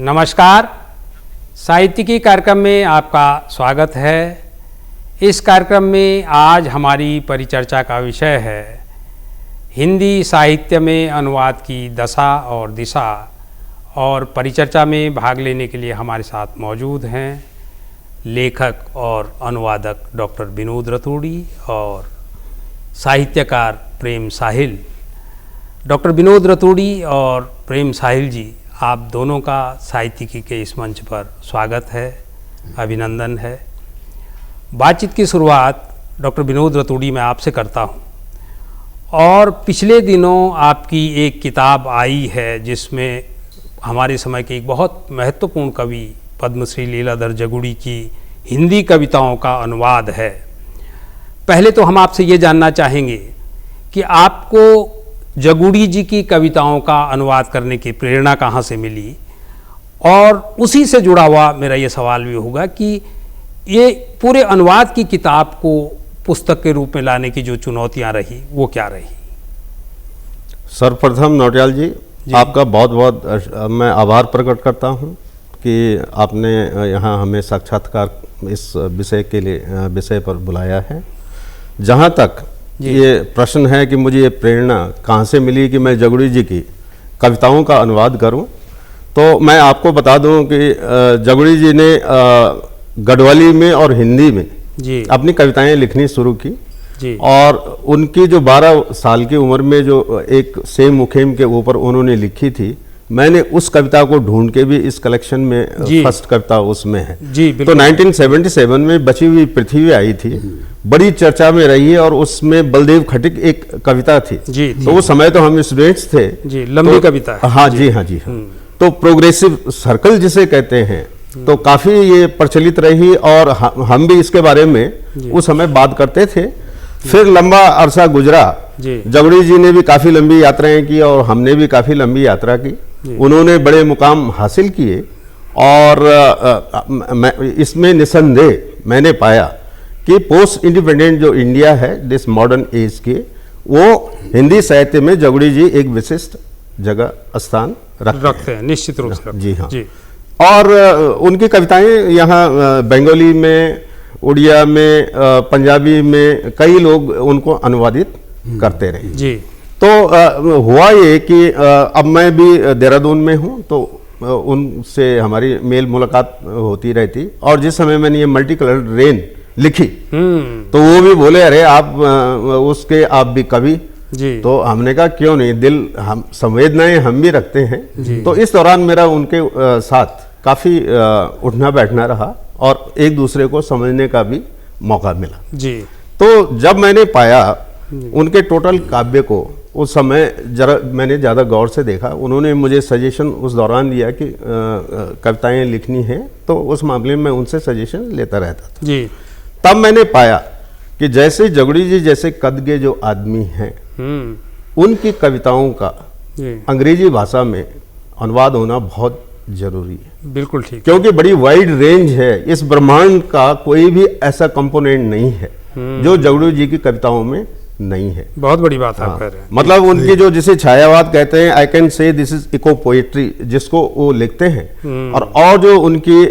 नमस्कार। साहित्यिकी कार्यक्रम में आपका स्वागत है। इस कार्यक्रम में आज हमारी परिचर्चा का विषय है हिंदी साहित्य में अनुवाद की दशा और दिशा। और परिचर्चा में भाग लेने के लिए हमारे साथ मौजूद हैं लेखक और अनुवादक डॉक्टर विनोद रतूड़ी और साहित्यकार प्रेम साहिल। डॉक्टर विनोद रतूड़ी और प्रेम साहिल जी, आप दोनों का साहित्यिकी के इस मंच पर स्वागत है, अभिनंदन है। बातचीत की शुरुआत डॉक्टर विनोद रतूड़ी मैं आपसे करता हूं। और पिछले दिनों आपकी एक किताब आई है जिसमें हमारे समय के एक बहुत महत्वपूर्ण कवि पद्मश्री लीलाधर जगुड़ी की हिंदी कविताओं का अनुवाद है। पहले तो हम आपसे ये जानना चाहेंगे कि आपको जगुड़ी जी की कविताओं का अनुवाद करने की प्रेरणा कहाँ से मिली, और उसी से जुड़ा हुआ मेरा ये सवाल भी होगा कि ये पूरे अनुवाद की किताब को पुस्तक के रूप में लाने की जो चुनौतियाँ रही वो क्या रही? सर्वप्रथम नौटियाल जी, आपका बहुत बहुत मैं आभार प्रकट करता हूँ कि आपने यहाँ हमें साक्षात्कार इस विषय पर बुलाया है। जहाँ तक ये प्रश्न है कि मुझे ये प्रेरणा कहाँ से मिली कि मैं जगुड़ी जी की कविताओं का अनुवाद करूं, तो मैं आपको बता दूं कि जगुड़ी जी ने गढ़वाली में और हिंदी में अपनी कविताएं लिखनी शुरू की जी। और उनकी जो 12 साल की उम्र में जो एक सेम मुखेम के ऊपर उन्होंने लिखी थी, मैंने उस कविता को ढूंढ के भी इस कलेक्शन में फर्स्ट कविता उसमें है जी। तो 1977 में बची हुई पृथ्वी आई थी, बड़ी चर्चा में रही है, और उसमें बलदेव खटिक एक कविता थी जी। तो उस समय तो हम स्टूडेंट्स थे जी, लंबी कविता है। हाँ जी, हाँ जी, हाँ। तो प्रोग्रेसिव सर्कल जिसे कहते हैं, तो काफी ये प्रचलित रही और हम भी इसके बारे में उस समय बात करते थे। फिर लंबा अरसा गुजरा, जगुड़ी जी ने भी काफी लंबी यात्राएं की और हमने भी काफी लंबी यात्रा की। उन्होंने बड़े मुकाम हासिल किए, और इसमें निसंदेह मैंने पाया कि पोस्ट इंडिपेंडेंट जो इंडिया है, दिस मॉडर्न एज के, वो हिंदी साहित्य में जगुड़ी जी एक विशिष्ट जगह स्थान रखते हैं, निश्चित रूप से। जी हाँ जी। और उनकी कविताएं यहाँ बंगाली में, उड़िया में, पंजाबी में कई लोग उनको अनुवादित करते रहे जी। तो हुआ ये कि अब मैं भी देहरादून में हूँ, तो उनसे हमारी मेल मुलाकात होती रहती। और जिस समय मैंने ये मल्टी कलर रेन लिखी, तो वो भी बोले, अरे आप भी कवि जी। तो हमने कहा क्यों नहीं, दिल हम संवेदनाएं हम भी रखते हैं। तो इस दौरान मेरा उनके साथ काफी उठना बैठना रहा और एक दूसरे को समझने का भी मौका मिला जी। तो जब मैंने पाया उनके टोटल काव्य को, उस समय मैंने ज़्यादा गौर से देखा। उन्होंने मुझे सजेशन उस दौरान दिया कि कविताएं लिखनी हैं, तो उस मामले में मैं उनसे सजेशन लेता रहता था जी। तब मैंने पाया कि जैसे जगुड़ी जी जैसे कद के जो आदमी हैं, उनकी कविताओं का अंग्रेजी भाषा में अनुवाद होना बहुत जरूरी है। बिल्कुल ठीक, क्योंकि बड़ी वाइड रेंज है। इस ब्रह्मांड का कोई भी ऐसा कंपोनेंट नहीं है जो जगुड़ी जी की कविताओं में नहीं है। बहुत बड़ी बात आप कह रहे हैं। मतलब उनकी जो जिसे छायावाद कहते हैं, I can say this is echo poetry, जिसको वो लिखते हैं। और जो उनकी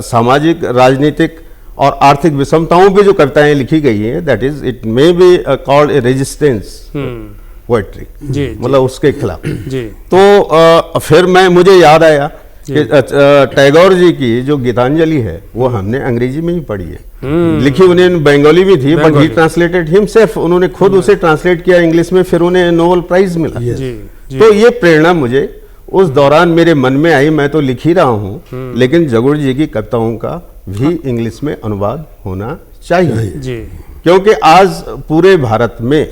सामाजिक, राजनीतिक और आर्थिक विषमताओं पे जो कविताएं लिखी गई हैं, that is it may be called a resistance poetry, मतलब उसके खिलाफ जी। तो फिर मुझे याद आया कि टैगोर जी की जो गीतांजलि है वो हमने अंग्रेजी में ही पढ़ी है। लिखी उन्हें बंगाली में थी, बट ही ट्रांसलेटेड हिमसेल्फ, उन्होंने खुद उसे ट्रांसलेट किया इंग्लिश में, फिर उन्हें नोबेल प्राइज मिला जी। तो ये प्रेरणा मुझे उस दौरान मेरे मन में आई। मैं तो लिख ही रहा हूँ, लेकिन जगुड़ी जी की कविताओं का भी इंग्लिश में अनुवाद होना चाहिए जी। क्योंकि आज पूरे भारत में,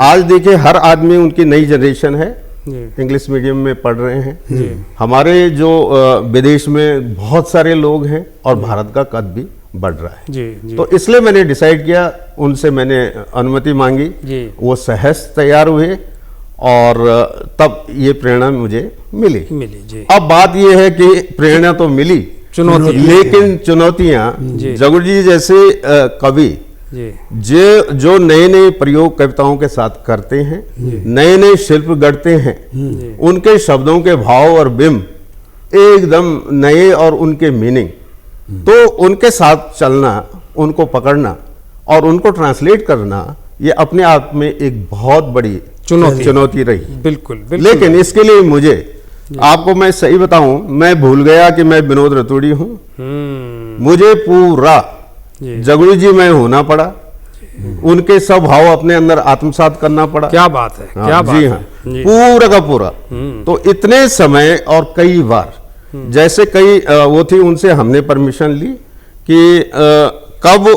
आज देखिए हर आदमी, उनकी नई जनरेशन है, इंग्लिश मीडियम में पढ़ रहे हैं। हमारे जो विदेश में बहुत सारे लोग हैं, और भारत का कद भी बढ़ रहा है जी। तो इसलिए मैंने डिसाइड किया, उनसे मैंने अनुमति मांगी, वो सहज तैयार हुए, और तब ये प्रेरणा मुझे मिली जी। अब बात ये है कि प्रेरणा तो मिली, लेकिन चुनौतियां, जगुड़ी जी जैसे कवि जो नए नए प्रयोग कविताओं के साथ करते हैं, नए नए शिल्प गढ़ते हैं, उनके शब्दों के भाव और बिंब एकदम नए और उनके मीनिंग, तो उनके साथ चलना, उनको पकड़ना और उनको ट्रांसलेट करना, ये अपने आप में एक बहुत बड़ी चुनौती रही। बिल्कुल, बिल्कुल। लेकिन इसके लिए मुझे, आपको मैं सही बताऊं, मैं भूल गया कि मैं विनोद रतूड़ी हूं। मुझे पूरा जगड़ी जी में होना पड़ा, उनके स्वभाव अपने अंदर आत्मसात करना पड़ा। क्या बात है, क्या बात जी है। हाँ, पूरा का पूरा। तो इतने समय और कई बार, जैसे कई वो थी, उनसे हमने परमिशन ली कि कब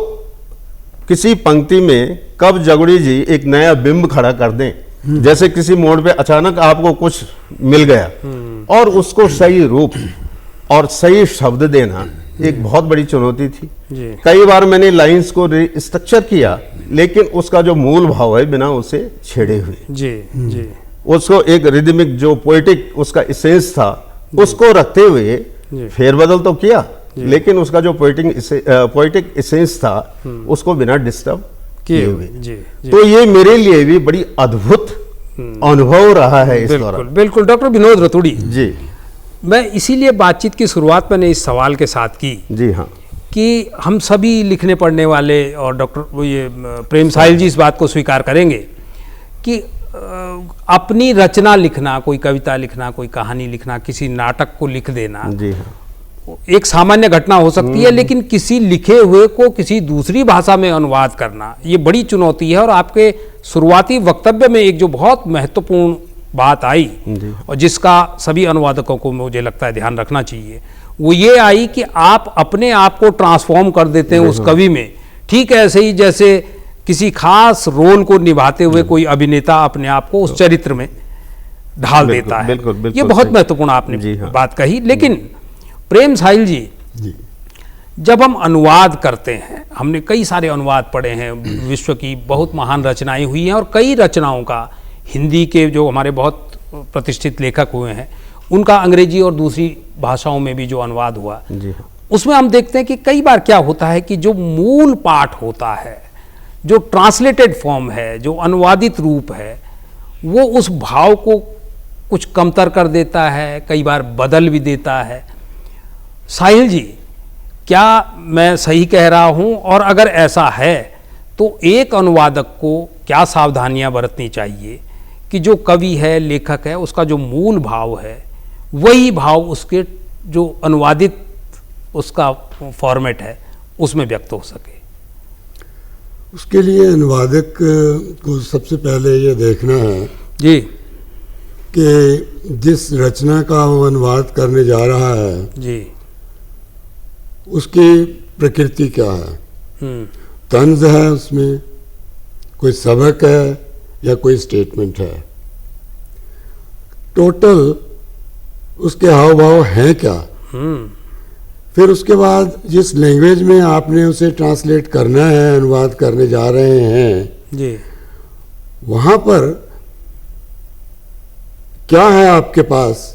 किसी पंक्ति में कब जगड़ी जी एक नया बिंब खड़ा कर दें। जैसे किसी मोड़ पे अचानक आपको कुछ मिल गया और उसको सही रूप और सही शब्द देना एक बहुत बड़ी चुनौती थी। कई बार मैंने लाइंस को स्ट्रक्चर किया, लेकिन उसका जो मूल भाव है बिना उसे छेड़े हुए, जी, उसको एक रिदमिक जो पोएटिक उसका इसेंस था उसको रखते हुए फेरबदल तो किया, लेकिन उसका जो पोएटिक इसेंस था उसको बिना डिस्टर्ब किए हुए। तो ये मेरे लिए भी बड़ी अद्भुत अनुभव रहा है इस दौरान। बिल्कुल डॉक्टर विनोद रतूड़ी जी, मैं इसीलिए बातचीत की शुरुआत मैंने इस सवाल के साथ की। जी हाँ, कि हम सभी लिखने पढ़ने वाले, और डॉक्टर ये प्रेम साहिल जी इस बात को स्वीकार करेंगे कि अपनी रचना लिखना, कोई कविता लिखना, कोई कहानी लिखना, किसी नाटक को लिख देना, जी हाँ, एक सामान्य घटना हो सकती है, लेकिन किसी लिखे हुए को किसी दूसरी भाषा में अनुवाद करना ये बड़ी चुनौती है। और आपके शुरुआती वक्तव्य में एक जो बहुत महत्वपूर्ण बात आई और जिसका सभी अनुवादकों को मुझे लगता है ध्यान रखना चाहिए, वो ये आई कि आप अपने आप को ट्रांसफॉर्म कर देते हैं उस कवि में। ठीक है, ऐसे ही जैसे किसी खास रोल को निभाते हुए कोई अभिनेता अपने आप को उस चरित्र में ढाल देता है। ये बहुत महत्वपूर्ण आपने बात कही। लेकिन प्रेम साहिल जी, जब हम अनुवाद करते हैं, हमने कई सारे अनुवाद पढ़े हैं, विश्व की बहुत महान रचनाएं हुई हैं और कई रचनाओं का हिंदी के जो हमारे बहुत प्रतिष्ठित लेखक हुए हैं उनका अंग्रेजी और दूसरी भाषाओं में भी जो अनुवाद हुआ, उसमें हम देखते हैं कि कई बार क्या होता है कि जो मूल पाठ होता है, जो ट्रांसलेटेड फॉर्म है, जो अनुवादित रूप है, वो उस भाव को कुछ कमतर कर देता है, कई बार बदल भी देता है। साहिल जी, क्या मैं सही कह रहा हूं? और अगर ऐसा है तो एक अनुवादक को क्या सावधानियां बरतनी चाहिए कि जो कवि है, लेखक है, उसका जो मूल भाव है वही भाव उसके जो अनुवादित उसका फॉर्मेट है उसमें व्यक्त हो सके? उसके लिए अनुवादक को सबसे पहले ये देखना है जी कि जिस रचना का वो अनुवाद करने जा रहा है जी, उसकी प्रकृति क्या है, तंज है उसमें, कोई सबक है या कोई स्टेटमेंट है, टोटल उसके हाव भाव हैं क्या। फिर उसके बाद जिस लैंग्वेज में आपने उसे ट्रांसलेट करना है, अनुवाद करने जा रहे हैं जी, वहाँ पर क्या है आपके पास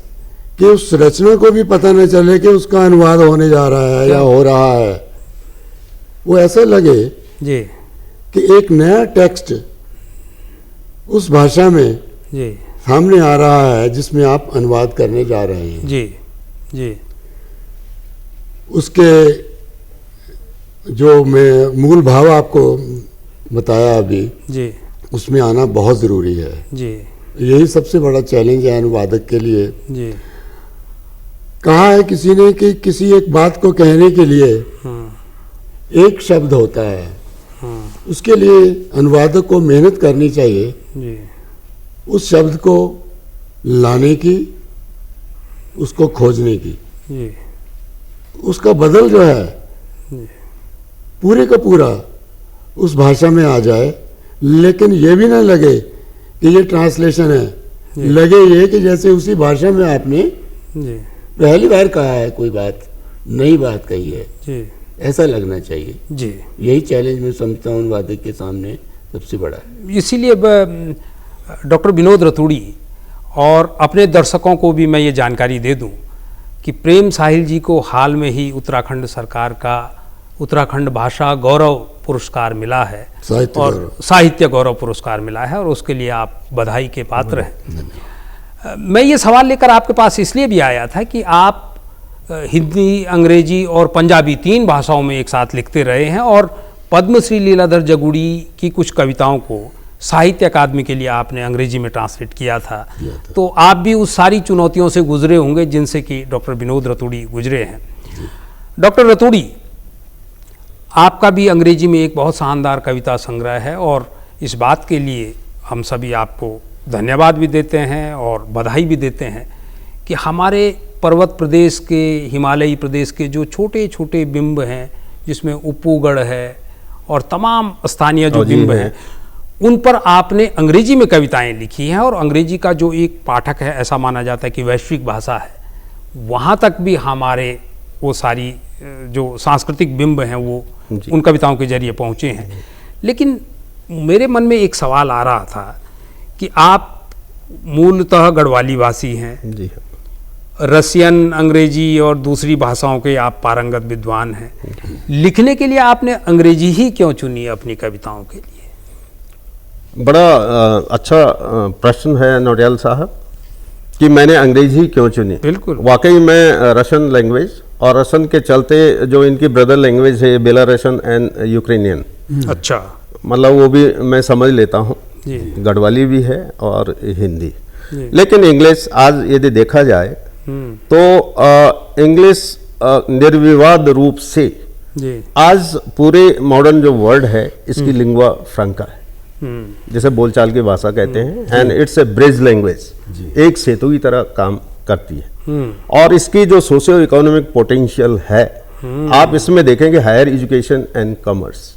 कि उस रचना को भी पता न चले कि उसका अनुवाद होने जा रहा है या हो रहा है। वो ऐसा लगे जी कि एक नया टेक्स्ट उस भाषा में जी सामने आ रहा है जिसमें आप अनुवाद करने जा रहे हैं। जी जी, उसके जो मैं मूल भाव आपको बताया अभी जी उसमें आना बहुत ज़रूरी है। जी, यही सबसे बड़ा चैलेंज है अनुवादक के लिए। जी, कहा है किसी ने कि किसी एक बात को कहने के लिए एक शब्द होता है, उसके लिए अनुवादक को मेहनत करनी चाहिए जी, उस शब्द को लाने की, उसको खोजने की। जी, उसका बदल जो है पूरे का पूरा उस भाषा में आ जाए, लेकिन ये भी ना लगे कि ये ट्रांसलेशन है, लगे ये कि जैसे उसी भाषा में आपने जी, पहली बार कहा है, कोई बात नई बात कही है, जी, ऐसा लगना चाहिए। जी, यही चैलेंज मैं समझता हूँ अनुवादक के सामने सबसे बड़ा है। इसीलिए डॉक्टर विनोद रतूड़ी और अपने दर्शकों को भी मैं ये जानकारी दे दूं कि प्रेम साहिल जी को हाल में ही उत्तराखंड सरकार का उत्तराखंड भाषा गौरव पुरस्कार मिला है, और साहित्य गौरव पुरस्कार मिला है, और उसके लिए आप बधाई के पात्र हैं। मैं ये सवाल लेकर आपके पास इसलिए भी आया था कि आप हिंदी, अंग्रेजी और पंजाबी 3 भाषाओं में एक साथ लिखते रहे हैं और पद्मश्री लीलाधर जगुड़ी की कुछ कविताओं को साहित्य अकादमी के लिए आपने अंग्रेजी में ट्रांसलेट किया था। तो आप भी उस सारी चुनौतियों से गुजरे होंगे जिनसे कि डॉक्टर विनोद रतूड़ी गुजरे हैं। डॉक्टर रतूड़ी, आपका भी अंग्रेजी में एक बहुत शानदार कविता संग्रह है और इस बात के लिए हम सभी आपको धन्यवाद भी देते हैं और बधाई भी देते हैं कि हमारे पर्वत प्रदेश के, हिमालयी प्रदेश के जो छोटे छोटे बिंब हैं, जिसमें उप्पूगढ़ है और तमाम स्थानीय जो बिंब हैं, उन पर आपने अंग्रेजी में कविताएं लिखी हैं और अंग्रेजी का जो एक पाठक है, ऐसा माना जाता है कि वैश्विक भाषा है, वहाँ तक भी हमारे वो सारी जो सांस्कृतिक बिंब हैं वो उन कविताओं के जरिए पहुँचे हैं। लेकिन मेरे मन में एक सवाल आ रहा था कि आप मूलतः गढ़वाली वासी हैं, जी, रसियन, अंग्रेजी और दूसरी भाषाओं के आप पारंगत विद्वान हैं। लिखने के लिए आपने अंग्रेजी ही क्यों चुनी अपनी कविताओं के लिए? बड़ा अच्छा प्रश्न है नौटियाल साहब कि मैंने अंग्रेजी क्यों चुनी। बिल्कुल, वाकई में रशियन लैंग्वेज और रशियन के चलते जो इनकी ब्रदर लैंग्वेज है बेलारसियन एंड यूक्रेनियन, अच्छा, मतलब वो भी मैं समझ लेता हूँ, गढ़वाली भी है और हिंदी। लेकिन इंग्लिश आज यदि देखा जाए तो इंग्लिश निर्विवाद रूप से आज पूरे मॉडर्न जो वर्ल्ड है इसकी लिंग्वा फ्रैंका है, जैसे बोलचाल की भाषा कहते हैं, and it's a bridge language, एक सेतु की तरह काम करती है। और इसकी जो सोशियो इकोनॉमिक पोटेंशियल है, आप इसमें देखेंगे हायर एजुकेशन एंड कॉमर्स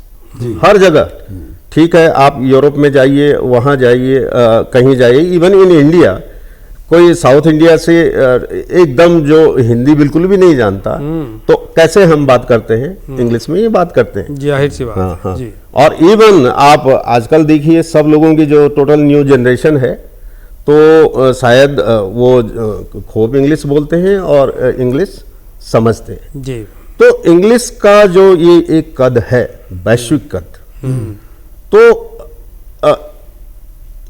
हर जगह, ठीक है, आप यूरोप में जाइए, वहाँ जाइए, कहीं जाइए, इवन इन इंडिया कोई साउथ इंडिया से एकदम जो हिंदी बिल्कुल भी नहीं जानता, तो कैसे हम बात करते हैं, इंग्लिश में ही बात करते हैं, जाहिर सी बात। हाँ, हाँ। जी। और इवन आप आजकल देखिए सब लोगों की जो टोटल न्यू जनरेशन है, तो शायद वो खूब इंग्लिश बोलते हैं और इंग्लिश समझते हैं। जी। तो इंग्लिश का जो ये एक कद है, वैश्विक कद, तो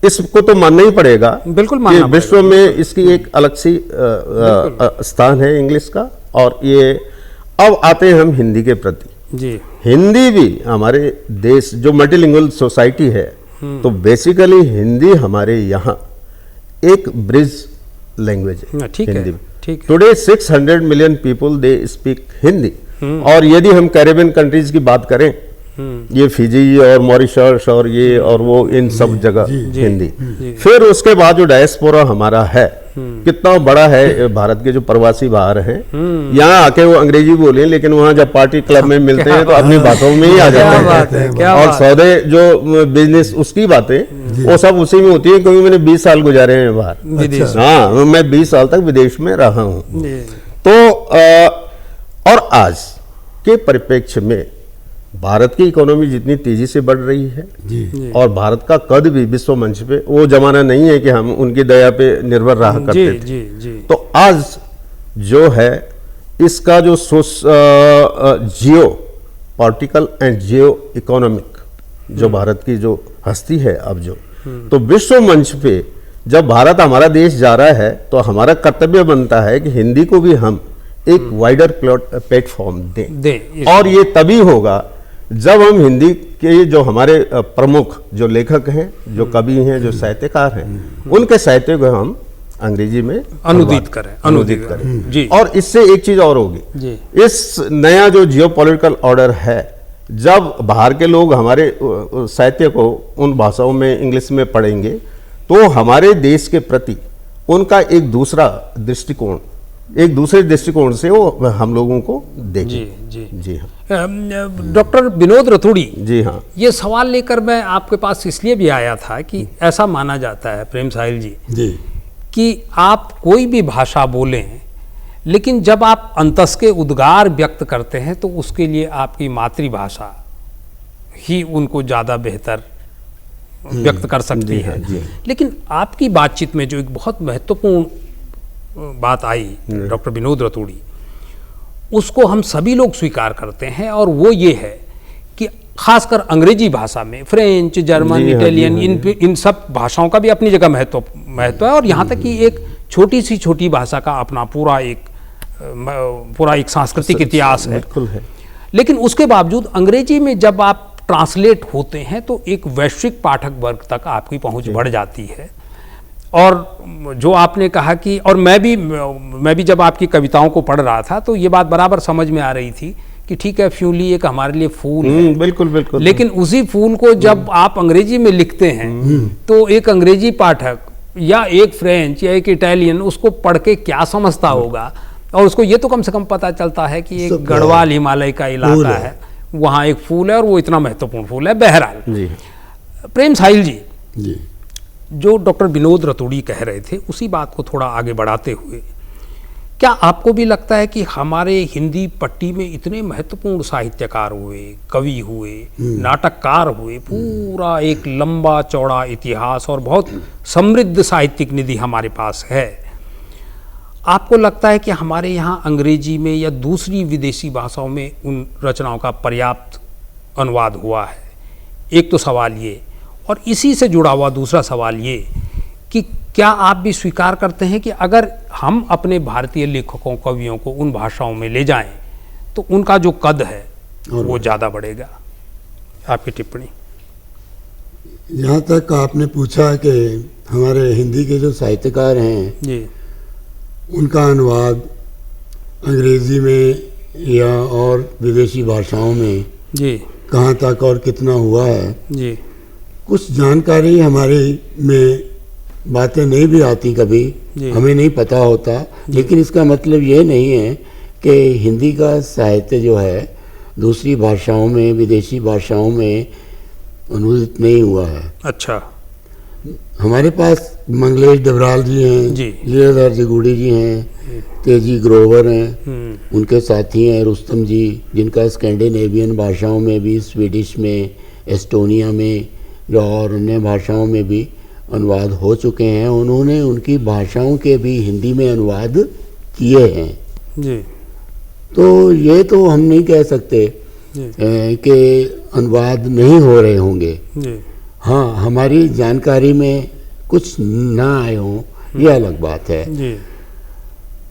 इसको तो मानना ही पड़ेगा, बिल्कुल कि मानना विश्व में इसकी एक अलग सी स्थान है इंग्लिश का। और ये अब आते हैं हम हिंदी के प्रति। जी। हिंदी भी हमारे देश जो मल्टीलिंगुअल सोसाइटी है, तो बेसिकली हिंदी हमारे यहाँ एक ब्रिज लैंग्वेज है। ठीक है, हिंदी में ठीक है। Today 600 million people they speak Hindi. और यदि हम कैरेबियन कंट्रीज की बात करें, ये फिजी और मॉरिशस और ये और वो, इन सब जगह हिंदी। फिर उसके बाद जो डायस्पोरा हमारा है, कितना बड़ा है, भारत के जो प्रवासी बाहर हैं, यहाँ आके वो अंग्रेजी बोले, लेकिन वहाँ जब पार्टी क्लब में मिलते हैं तो अपनी भाषाओं में ही आ जाते हैं। और सौदे जो बिजनेस उसकी बातें वो सब उसी में होती है, क्योंकि मैंने 20 साल गुजारे हैं बाहर। हाँ, मैं 20 साल तक विदेश में रहा हूँ। तो और आज के परिप्रेक्ष्य में भारत की इकोनॉमी जितनी तेजी से बढ़ रही है और भारत का कद भी विश्व मंच पे, वो जमाना नहीं है कि हम उनकी दया पे निर्भर रहा करते थे। तो आज जो है इसका जो जियो पॉलिटिकल एंड जियो इकोनॉमिक जो भारत की जो हस्ती है अब जो, तो विश्व मंच पे जब भारत हमारा देश जा रहा है, तो हमारा कर्तव्य बनता है कि हिंदी को भी हम एक वाइडर प्लेटफॉर्म दें। और ये तभी होगा जब हम हिंदी के जो हमारे प्रमुख जो लेखक हैं, जो कवि हैं, जो साहित्यकार हैं, उनके साहित्य को हम अंग्रेजी में अनुदित करें जी। और इससे एक चीज और होगी, इस नया जो जियोपॉलिटिकल ऑर्डर है, जब बाहर के लोग हमारे साहित्य को उन भाषाओं में, इंग्लिश में पढ़ेंगे, तो हमारे देश के प्रति उनका एक दूसरा दृष्टिकोण, एक दूसरे दृष्टिकोण से वो हम लोगों को देखें। जी हाँ। डॉक्टर विनोद रतूड़ी, जी हाँ, ये सवाल लेकर मैं आपके पास इसलिए भी आया था कि ऐसा माना जाता है प्रेम साहिल जी कि आप कोई भी भाषा बोलें, लेकिन जब आप अंतस के उद्गार व्यक्त करते हैं तो उसके लिए आपकी मातृभाषा ही उनको ज़्यादा बेहतर व्यक्त कर सकती है। लेकिन आपकी बातचीत में जो एक बहुत महत्वपूर्ण बात आई डॉक्टर विनोद रतूड़ी, उसको हम सभी लोग स्वीकार करते हैं, और वो ये है कि खासकर अंग्रेजी भाषा में, फ्रेंच, जर्मन, इटालियन, इन सब भाषाओं का भी अपनी जगह महत्व है, और यहाँ तक कि एक छोटी सी छोटी भाषा का अपना पूरा एक पूरा एक सांस्कृतिक इतिहास है। बिल्कुल है। लेकिन उसके बावजूद अंग्रेजी में जब आप ट्रांसलेट होते हैं तो एक वैश्विक पाठक वर्ग तक आपकी पहुंच बढ़ जाती है। और जो आपने कहा कि, और मैं भी जब आपकी कविताओं को पढ़ रहा था तो ये बात बराबर समझ में आ रही थी कि ठीक है, फ्यूली एक हमारे लिए फूल है। बिल्कुल बिल्कुल। लेकिन उसी फूल को जब आप अंग्रेजी में लिखते हैं तो एक अंग्रेजी पाठक या एक फ्रेंच या एक इटालियन उसको पढ़ के क्या समझता होगा, और उसको ये तो कम से कम पता चलता है कि एक गढ़वाल हिमालय का इलाका है, वहाँ एक फूल है और वो इतना महत्वपूर्ण फूल है। बहरहाल जी। प्रेम साहिल जी, जी जो डॉक्टर विनोद रतूड़ी कह रहे थे उसी बात को थोड़ा आगे बढ़ाते हुए, क्या आपको भी लगता है कि हमारे हिंदी पट्टी में इतने महत्वपूर्ण साहित्यकार हुए, कवि हुए, नाटककार हुए, पूरा एक लंबा चौड़ा इतिहास और बहुत समृद्ध साहित्यिक निधि हमारे पास है, आपको लगता है कि हमारे यहाँ अंग्रेजी में या दूसरी विदेशी भाषाओं में उन रचनाओं का पर्याप्त अनुवाद हुआ है? एक तो सवाल ये, और इसी से जुड़ा हुआ दूसरा सवाल ये कि क्या आप भी स्वीकार करते हैं कि अगर हम अपने भारतीय लेखकों कवियों को उन भाषाओं में ले जाएं तो उनका जो कद है वो ज़्यादा बढ़ेगा? आपकी टिप्पणी। यहाँ तक आपने पूछा कि हमारे हिंदी के जो साहित्यकार हैं जी, उनका अनुवाद अंग्रेजी में या और विदेशी भाषाओं में जी, कहाँ तक और कितना हुआ है, जी, कुछ जानकारी हमारे में बातें नहीं भी आती, कभी हमें नहीं पता होता। लेकिन इसका मतलब ये नहीं है कि हिंदी का साहित्य जो है दूसरी भाषाओं में, विदेशी भाषाओं में अनुवादित नहीं हुआ है। अच्छा। हमारे पास मंगलेश डबराल जी हैं, जी, लीलाधर जगूड़ी जी हैं, तेजी ग्रोवर हैं, उनके साथी हैं रुस्तम जी, जिनका स्कैंडिनेवियन भाषाओं में भी, स्वीडिश में, एस्टोनिया में और अन्य भाषाओं में भी अनुवाद हो चुके हैं। उन्होंने उनकी भाषाओं के भी हिंदी में अनुवाद किए हैं जी। तो ये तो हम नहीं कह सकते कि अनुवाद नहीं हो रहे होंगे जी। हाँ, हमारी जानकारी में कुछ ना आए हों ये अलग बात है जी।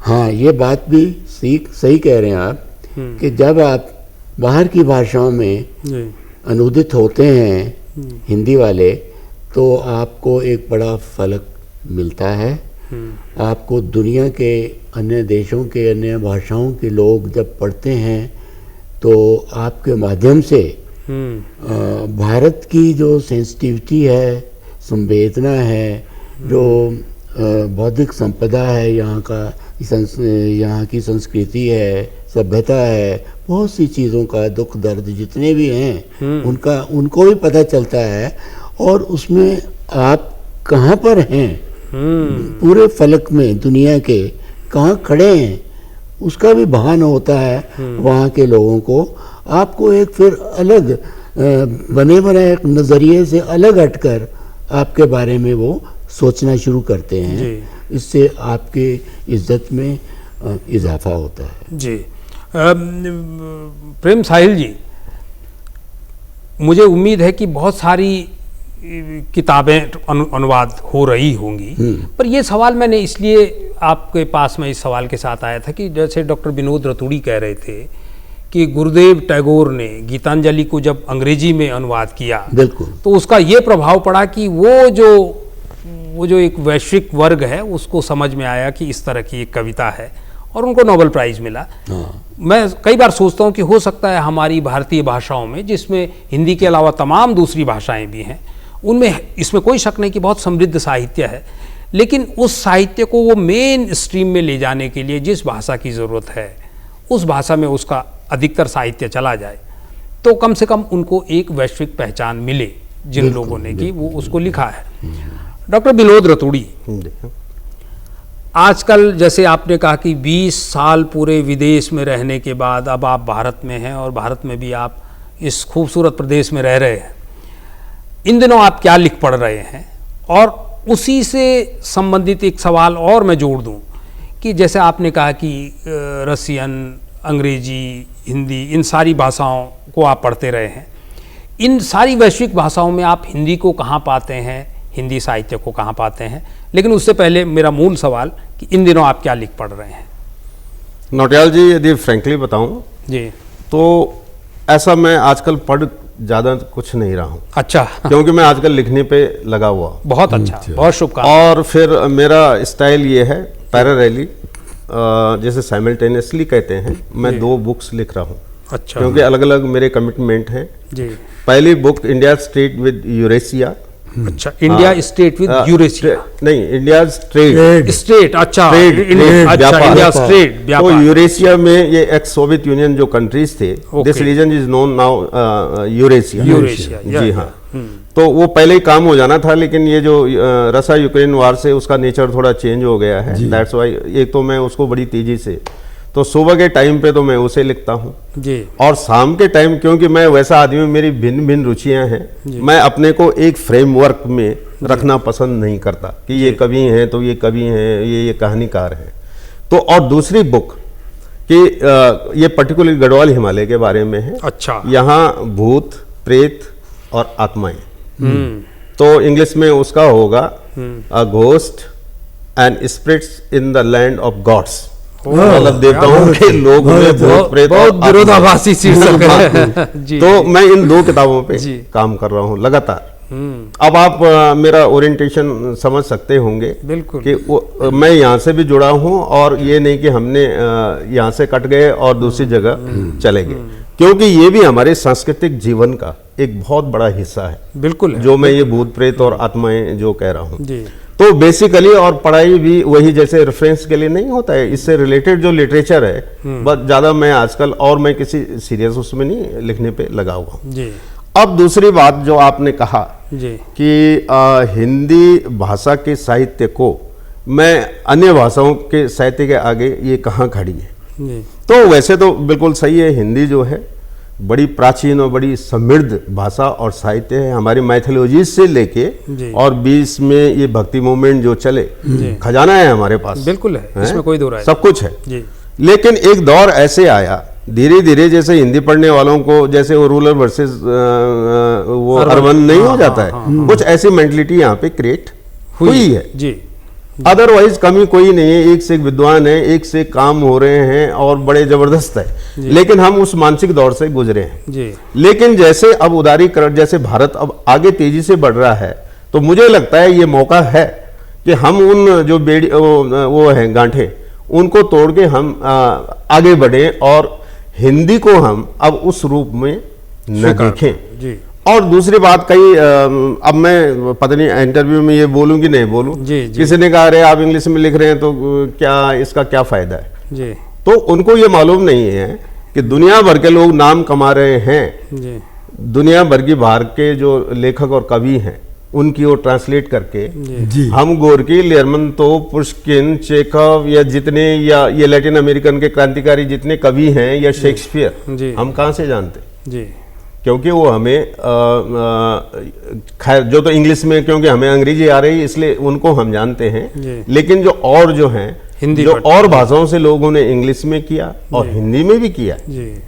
हाँ, ये बात भी सही कह रहे हैं आप कि जब आप बाहर की भाषाओं में अनुदित होते हैं हिंदी वाले तो आपको एक बड़ा फलक मिलता है। आपको दुनिया के अन्य देशों के अन्य भाषाओं के लोग जब पढ़ते हैं तो आपके माध्यम से भारत की जो सेंसिटिविटी है, संवेदना है, जो बौद्धिक संपदा है, यहाँ की संस्कृति है, सभ्यता है, बहुत सी चीज़ों का दुख दर्द जितने भी हैं उनको भी पता चलता है और उसमें आप कहाँ पर हैं पूरे फलक में, दुनिया के कहाँ खड़े हैं उसका भी भान होता है वहाँ के लोगों को। आपको एक फिर अलग बने बनाए नज़रिए से अलग हटकर आपके बारे में वो सोचना शुरू करते हैं। इससे आपके इज्जत में इजाफा होता है। जी। प्रेम साहिल जी, मुझे उम्मीद है कि बहुत सारी किताबें अनुवाद हो रही होंगी, पर ये सवाल मैंने इसलिए आपके पास में इस सवाल के साथ आया था कि जैसे डॉक्टर विनोद रतूड़ी कह रहे थे कि गुरुदेव टैगोर ने गीतांजलि को जब अंग्रेजी में अनुवाद किया बिल्कुल, तो उसका ये प्रभाव पड़ा कि वो जो एक वैश्विक वर्ग है उसको समझ में आया कि इस तरह की एक कविता है और उनको नोबेल प्राइज़ मिला। मैं कई बार सोचता हूँ कि हो सकता है हमारी भारतीय भाषाओं में, जिसमें हिंदी के अलावा तमाम दूसरी भाषाएं भी हैं, उनमें इसमें कोई शक नहीं कि बहुत समृद्ध साहित्य है, लेकिन उस साहित्य को वो मेन स्ट्रीम में ले जाने के लिए जिस भाषा की ज़रूरत है उस भाषा में उसका अधिकतर साहित्य चला जाए तो कम से कम उनको एक वैश्विक पहचान मिले जिन लोगों ने कि वो उसको लिखा है। डॉक्टर विनोद रतूड़ी, आजकल जैसे आपने कहा कि 20 साल पूरे विदेश में रहने के बाद अब आप भारत में हैं और भारत में भी आप इस खूबसूरत प्रदेश में रह रहे हैं, इन दिनों आप क्या लिख पढ़ रहे हैं? और उसी से संबंधित एक सवाल और मैं जोड़ दूं कि जैसे आपने कहा कि रसियन, अंग्रेजी, हिंदी, इन सारी भाषाओं को आप पढ़ते रहे हैं, इन सारी वैश्विक भाषाओं में आप हिंदी को कहाँ पाते हैं, हिंदी साहित्य को कहाँ पाते हैं? लेकिन उससे पहले मेरा मूल सवाल कि इन दिनों आप क्या लिख पढ़ रहे हैं? नौटियाल जी, यदि फ्रैंकली बताऊं जी। तो ऐसा मैं आजकल पढ़ ज़्यादा कुछ नहीं रहा हूं, अच्छा। क्योंकि मैं आजकल लिखने पे लगा हुआ हूं। बहुत अच्छा, बहुत शुभकामनाएं। और फिर मेरा स्टाइल ये है पैरेलली, जैसे साइमल्टेनियसली कहते हैं, मैं 2 बुक्स लिख रहा हूँ, अच्छा। क्योंकि अलग अलग मेरे कमिटमेंट हैं। जी। पहली book India state with Eurasia. अच्छा, इंडिया स्टेट विद यूरेशिया। नहीं, इंडिया स्टेट स्टेट, अच्छा। ट्रेड, अच्छा, व्यापार। इंडिया स्टेट तो व्यापार। यूरेशिया में ये एक्स सोवियत यूनियन जो कंट्रीज थे, this region is known now Eurasia. Eurasia, जी हाँ। तो वो पहले ही काम हो जाना था, लेकिन ये जो रशिया यूक्रेन वार से उसका नेचर थोड़ा चेंज हो गया है। दैट्स वाई एक तो मैं उसको बड़ी तेजी से, तो सुबह के टाइम पे तो मैं उसे लिखता हूँ जी। और शाम के टाइम, क्योंकि मैं वैसा आदमी, मेरी भिन्न भिन्न रुचियां हैं, मैं अपने को एक फ्रेमवर्क में रखना पसंद नहीं करता कि ये कवि हैं तो ये कवि हैं, ये कहानीकार हैं। तो और दूसरी बुक कि ये पर्टिकुलर गढ़वाल हिमालय के बारे में है। अच्छा। यहाँ भूत, प्रेत और आत्माएं, तो इंग्लिश में उसका होगा a ghost and spirits in the land of gods. मतलब देवताओं के लोग में भूत, प्रेत, बहुत विरोधाभासी शीर्षक है। जी। तो मैं इन 2 किताबों पे जी। काम कर रहा हूँ लगातार। अब आप मेरा ओरिएंटेशन समझ सकते होंगे बिल्कुल कि मैं यहाँ से भी जुड़ा हूँ, और ये नहीं कि हमने यहाँ से कट गए और दूसरी जगह चले गए, क्योंकि ये भी हमारे सांस्कृतिक जीवन का एक बहुत बड़ा हिस्सा है। बिल्कुल जो मैं ये भूत, प्रेत और आत्माएं जो कह रहा हूँ, जी। तो बेसिकली, और पढ़ाई भी वही जैसे रेफरेंस के लिए नहीं होता है, इससे रिलेटेड जो लिटरेचर है, बस ज़्यादा मैं आजकल, और मैं किसी सीरियस उसमें नहीं लिखने पे लगा हुआ हूँ। जी। अब दूसरी बात जो आपने कहा जी। कि हिंदी भाषा के साहित्य को मैं अन्य भाषाओं के साहित्य के आगे ये कहाँ खड़ी है, जी। तो वैसे तो बिल्कुल सही है। हिंदी जो है बड़ी प्राचीन और बड़ी समृद्ध भाषा और साहित्य है। हमारी माइथोलॉजी से लेके जी। और 20 में ये भक्ति मूवमेंट जो चले, खजाना है हमारे पास। बिल्कुल है, इसमें कोई दो राय सब कुछ है जी। लेकिन एक दौर ऐसे आया धीरे धीरे, जैसे हिंदी पढ़ने वालों को जैसे वो रूरल वर्सेस वो अर्बन नहीं हो जाता है, कुछ ऐसी मेंटलिटी यहाँ पे क्रिएट हुई है जी। अदरवाइज कमी कोई नहीं है, एक से एक विद्वान है, एक से एक काम हो रहे हैं और बड़े जबरदस्त है, लेकिन हम उस मानसिक दौर से गुजरे हैं जी। लेकिन जैसे अब उदारीकरण, जैसे भारत अब आगे तेजी से बढ़ रहा है, तो मुझे लगता है ये मौका है कि हम उन जो बेड़ी वो हैं गांठे, उनको तोड़ के हम आगे बढ़े और हिंदी को हम अब उस रूप में न देखें जी। और दूसरी बात, कई अब मैं पता नहीं इंटरव्यू में ये बोलूं कि नहीं बोलूं, किसी ने कहा अरे आप इंग्लिश में लिख रहे हैं तो क्या इसका क्या फायदा है जी। तो उनको ये मालूम नहीं है कि दुनिया भर के लोग नाम कमा रहे हैं जी। दुनिया भर की बाहर के जो लेखक और कवि हैं उनकी ओर ट्रांसलेट करके जी। हम गोरकी, लेरमंतोव, पुष्किन, चेखव या जितने, या ये लैटिन अमेरिकन के क्रांतिकारी जितने कवि हैं या शेक्सपियर, हम कहाँ से जानते जी। क्योंकि वो हमें खैर जो तो इंग्लिश में, क्योंकि हमें अंग्रेजी आ रही है इसलिए उनको हम जानते हैं, लेकिन जो और जो हैं हिंदी जो और भाषाओं से लोगों ने इंग्लिश में किया और हिंदी में भी किया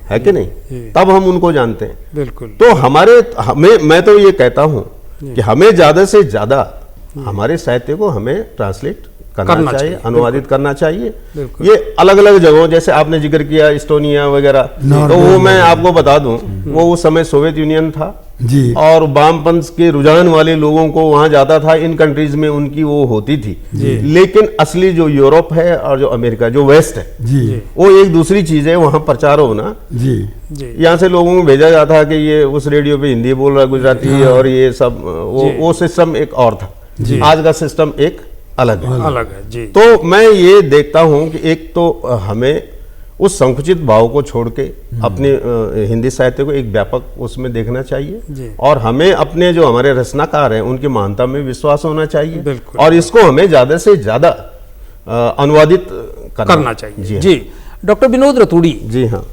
है कि नहीं, तब हम उनको जानते हैं। बिल्कुल। तो हमें मैं तो ये कहता हूँ कि हमें ज्यादा से ज्यादा हमारे साहित्य को हमें ट्रांसलेट करना चाहिए, अनुवादित करना चाहिए। ये अलग अलग जगहों, जैसे आपने जिक्र किया इस्टोनिया वगैरह, तो वो मैं आपको बता दूं, वो उस समय सोवियत यूनियन था जी। और वामपंथ के रुझान वाले लोगों को वहां जाता था, इन कंट्रीज में उनकी वो होती थी, लेकिन असली जो यूरोप है और जो अमेरिका, जो वेस्ट है जी, वो एक दूसरी चीज है, वहां प्रचार होना जी। यहाँ से लोगों को भेजा जाता है कि ये उस रेडियो पे हिंदी बोल रहा है, गुजराती और ये सब, वो सिस्टम एक और था, आज का सिस्टम एक अलग है जी। तो मैं ये देखता हूं कि एक तो हमें उस संकुचित भाव को छोड़ के अपने हिंदी साहित्य को एक व्यापक उसमें देखना चाहिए और हमें अपने जो हमारे रचनाकार हैं उनकी महानता में विश्वास होना चाहिए और इसको हमें ज्यादा से ज्यादा अनुवादित करना चाहिए। जी। डॉक्टर विनोद रतूड़ी जी हाँ,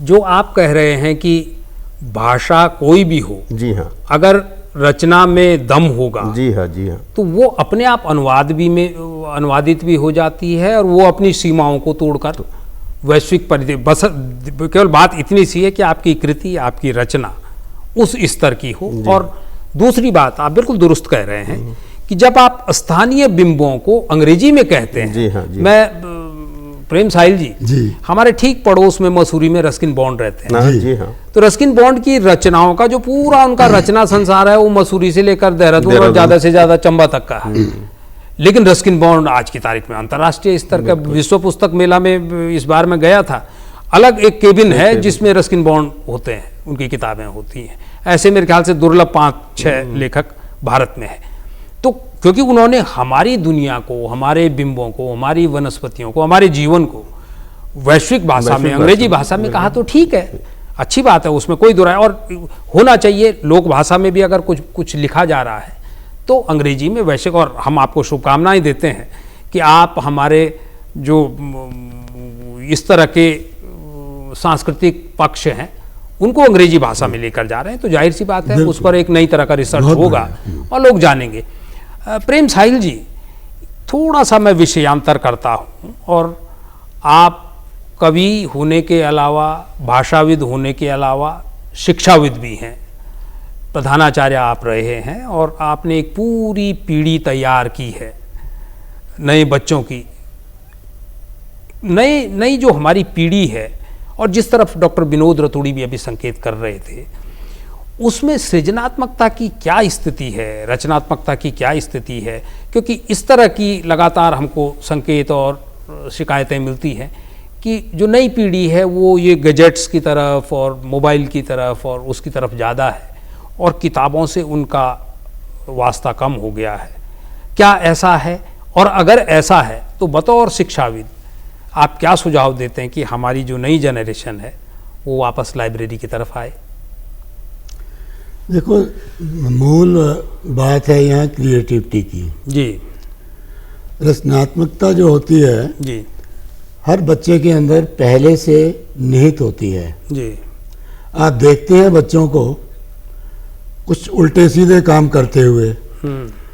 जो आप कह रहे हैं कि भाषा कोई भी हो, जी हाँ, अगर रचना में दम होगा, जी हाँ, जी हाँ, तो वो अपने आप अनुवादित भी हो जाती है और वो अपनी सीमाओं को तोड़कर वैश्विक परिधि, बस केवल बात इतनी सी है कि आपकी कृति, आपकी रचना उस स्तर की हो। और दूसरी बात, आप बिल्कुल दुरुस्त कह रहे हैं कि जब आप स्थानीय बिंबों को अंग्रेजी में कहते हैं, जी हाँ, जी। मैं प्रेम साहिल जी, जी। हमारे ठीक पड़ोस में मसूरी में रस्किन बॉन्ड रहते हैं। हाँ जी हाँ। तो रस्किन बॉन्ड की रचनाओं का जो पूरा उनका रचना संसार है वो मसूरी से लेकर देहरादून और ज्यादा से ज्यादा चंबा तक का है। लेकिन रस्किन बॉन्ड आज की तारीख में अंतर्राष्ट्रीय स्तर का विश्व पुस्तक मेला में इस बार मैं गया था, अलग एक केबिन है जिसमें रस्किन बॉन्ड होते हैं, उनकी किताबें होती हैं। ऐसे मेरे ख्याल से दुर्लभ 5-6 लेखक भारत में है। तो क्योंकि उन्होंने हमारी दुनिया को, हमारे बिंबों को, हमारी वनस्पतियों को, हमारे जीवन को वैश्विक भाषा में, अंग्रेजी भाषा में कहा तो ठीक है, अच्छी बात है, उसमें कोई दुराय और होना चाहिए। लोक भाषा में भी अगर कुछ लिखा जा रहा है तो अंग्रेजी में वैश्विक, और हम आपको शुभकामनाएं देते हैं कि आप हमारे जो इस तरह के सांस्कृतिक पक्ष हैं उनको अंग्रेजी भाषा में लेकर जा रहे हैं, तो जाहिर सी बात है उस पर एक नई तरह का रिसर्च होगा और लोग जानेंगे। प्रेम साहिल जी, थोड़ा सा मैं विषयांतर करता हूँ, और आप कवि होने के अलावा, भाषाविद होने के अलावा शिक्षाविद भी हैं, प्रधानाचार्य आप रहे हैं, और आपने एक पूरी पीढ़ी तैयार की है नए बच्चों की। नई जो हमारी पीढ़ी है, और जिस तरफ डॉक्टर विनोद रतूड़ी भी अभी संकेत कर रहे थे, उसमें सृजनात्मकता की क्या स्थिति है, रचनात्मकता की क्या स्थिति है? क्योंकि इस तरह की लगातार हमको संकेत और शिकायतें मिलती हैं कि जो नई पीढ़ी है वो ये गैजेट्स की तरफ और मोबाइल की तरफ और उसकी तरफ ज़्यादा है, और किताबों से उनका वास्ता कम हो गया है। क्या ऐसा है? और अगर ऐसा है तो बतौर शिक्षाविद आप क्या सुझाव देते हैं कि हमारी जो नई जनरेशन है वो वापस लाइब्रेरी की तरफ आए? देखो, मूल बात है यहाँ क्रिएटिविटी की। जी। रचनात्मकता जो होती है जी। हर बच्चे के अंदर पहले से निहित होती है। जी। आप देखते हैं बच्चों को कुछ उल्टे सीधे काम करते हुए,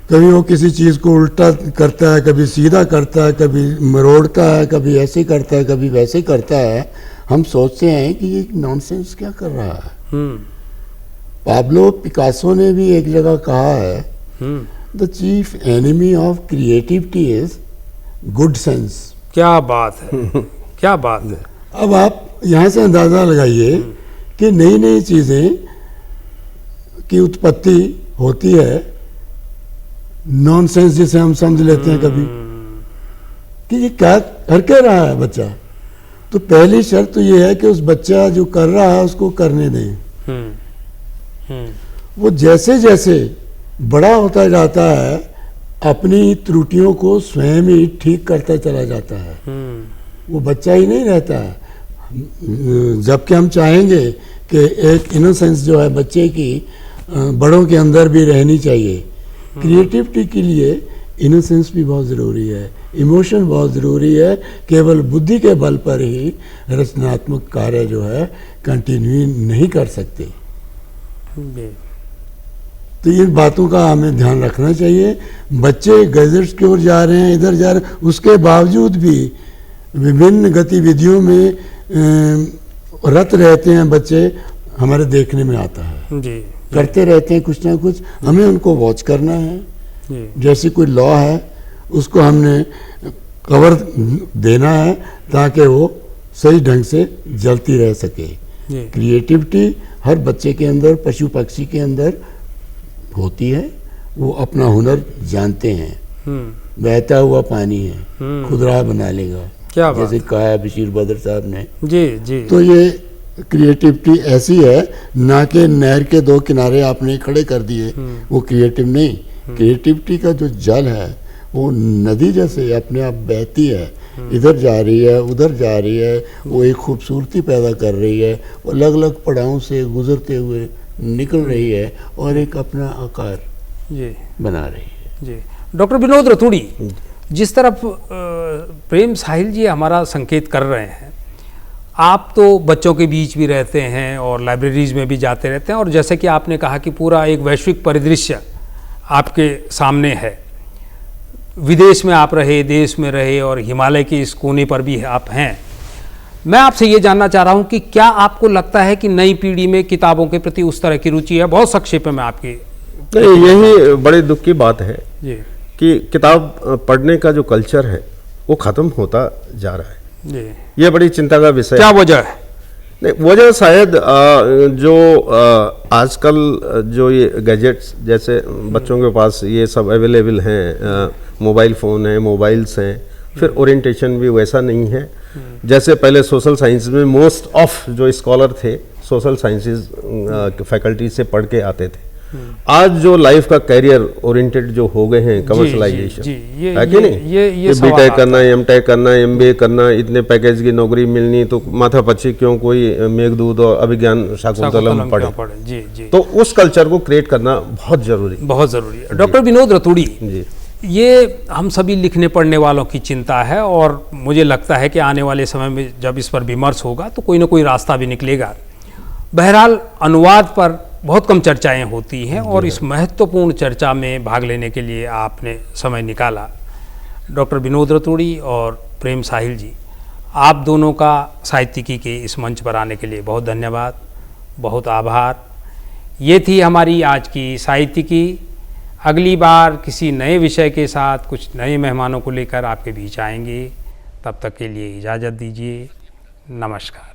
कभी वो किसी चीज़ को उल्टा करता है, कभी सीधा करता है, कभी मरोड़ता है, कभी ऐसे करता है, कभी वैसे करता है। हम सोचते हैं कि ये नॉनसेंस क्या कर रहा है। पाब्लो पिकासो ने भी एक जगह कहा है, the chief enemy of creativity is good sense. क्या बात है, क्या बात है। अब आप यहाँ से अंदाज़ा लगाइए कि नई नई चीज़ें की उत्पत्ति होती है नॉनसेंस जिसे हम समझ लेते हैं कभी कि ये क्या कर क्या रहा है बच्चा। तो पहली शर्त तो ये है कि उस बच्चा जो कर रहा है उसको करने दें। वो जैसे जैसे बड़ा होता जाता है अपनी त्रुटियों को स्वयं ही ठीक करता चला जाता है। वो बच्चा ही नहीं रहता है। जबकि हम चाहेंगे कि एक इनोसेंस जो है बच्चे की बड़ों के अंदर भी रहनी चाहिए। क्रिएटिविटी के लिए इनोसेंस भी बहुत ज़रूरी है, इमोशन बहुत ज़रूरी है। केवल बुद्धि के बल पर ही रचनात्मक कार्य जो है कंटिन्यू नहीं कर सकते। तो इन बातों का हमें ध्यान रखना चाहिए। बच्चे गैजेट्स की ओर जा रहे हैं, इधर जा रहे हैं, उसके बावजूद भी विभिन्न गतिविधियों में रत रहते हैं बच्चे, हमारे देखने में आता है। जी। करते रहते हैं कुछ ना कुछ, हमें उनको वॉच करना है। जैसे कोई लॉ है उसको हमने कवर देना है ताकि वो सही ढंग से जलती रह सके। क्रिएटिविटी हर बच्चे के अंदर, पशु पक्षी के अंदर होती है। वो अपना हुनर जानते हैं। बहता हुआ पानी है, खुदरा बना लेगा, क्या जैसे कहा है बशीर बद्र साहब ने। जी जी। तो ये क्रिएटिविटी ऐसी है ना कि नहर के दो किनारे आपने खड़े कर दिए, वो क्रिएटिव नहीं। क्रिएटिविटी का जो जल है वो नदी जैसे अपने आप बहती है, इधर जा रही है, उधर जा रही है, वो एक खूबसूरती पैदा कर रही है, वो अलग अलग पड़ावों से गुजरते हुए निकल रही है और एक अपना आकार जी बना रही है। जी। डॉक्टर विनोद रतूड़ी, जिस तरफ प्रेम साहिल जी हमारा संकेत कर रहे हैं, आप तो बच्चों के बीच भी रहते हैं और लाइब्रेरीज में भी जाते रहते हैं, और जैसे कि आपने कहा कि पूरा एक वैश्विक परिदृश्य आपके सामने है। विदेश में आप रहे, देश में रहे, और हिमालय के इस कोने पर भी आप हैं। मैं आपसे ये जानना चाह रहा हूँ कि क्या आपको लगता है कि नई पीढ़ी में किताबों के प्रति उस तरह की रुचि है? बहुत संक्षेप में आपकी। नहीं, यही बड़े दुख की बात है जी कि किताब पढ़ने का जो कल्चर है वो ख़त्म होता जा रहा है। जी। ये बड़ी चिंता का विषय क्या है। वजह है? नहीं, वजह शायद जो आजकल जो ये गैजेट्स जैसे बच्चों के पास ये सब अवेलेबल हैं, मोबाइल फ़ोन है, मोबाइल्स हैं, फिर ओरिएंटेशन भी वैसा नहीं है जैसे पहले। सोशल साइंस में मोस्ट ऑफ जो स्कॉलर थे सोशल साइंसेज फैकल्टी से पढ़ के आते थे। आज जो लाइफ का कैरियर ओरिएंटेड जो हो गए हैं, कमर्शलाइजेशन है कि नहीं, ये बीटेक करना, एमटेक करना, एमबीए करना, इतने पैकेज की नौकरी मिलनी, तो माथा पच्ची क्यों कोई मेघदूत और अभिज्ञान शाकुंतलम पढ़े। जी जी। तो उस कल्चर को क्रिएट करना बहुत जरूरी है। डॉक्टर विनोद रतूड़ी जी, ये हम सभी लिखने पढ़ने वालों की चिंता है, और मुझे लगता है कि आने वाले समय में जब इस पर विमर्श होगा तो कोई ना कोई रास्ता भी निकलेगा। बहरहाल अनुवाद पर बहुत कम चर्चाएं होती हैं, और इस महत्वपूर्ण चर्चा में भाग लेने के लिए आपने समय निकाला। डॉक्टर विनोद रतूड़ी और प्रेम साहिल जी, आप दोनों का साहित्यिकी के इस मंच पर आने के लिए बहुत धन्यवाद, बहुत आभार। ये थी हमारी आज की साहित्यिकी। अगली बार किसी नए विषय के साथ कुछ नए मेहमानों को लेकर आपके बीच आएंगे। तब तक के लिए इजाज़त दीजिए। नमस्कार।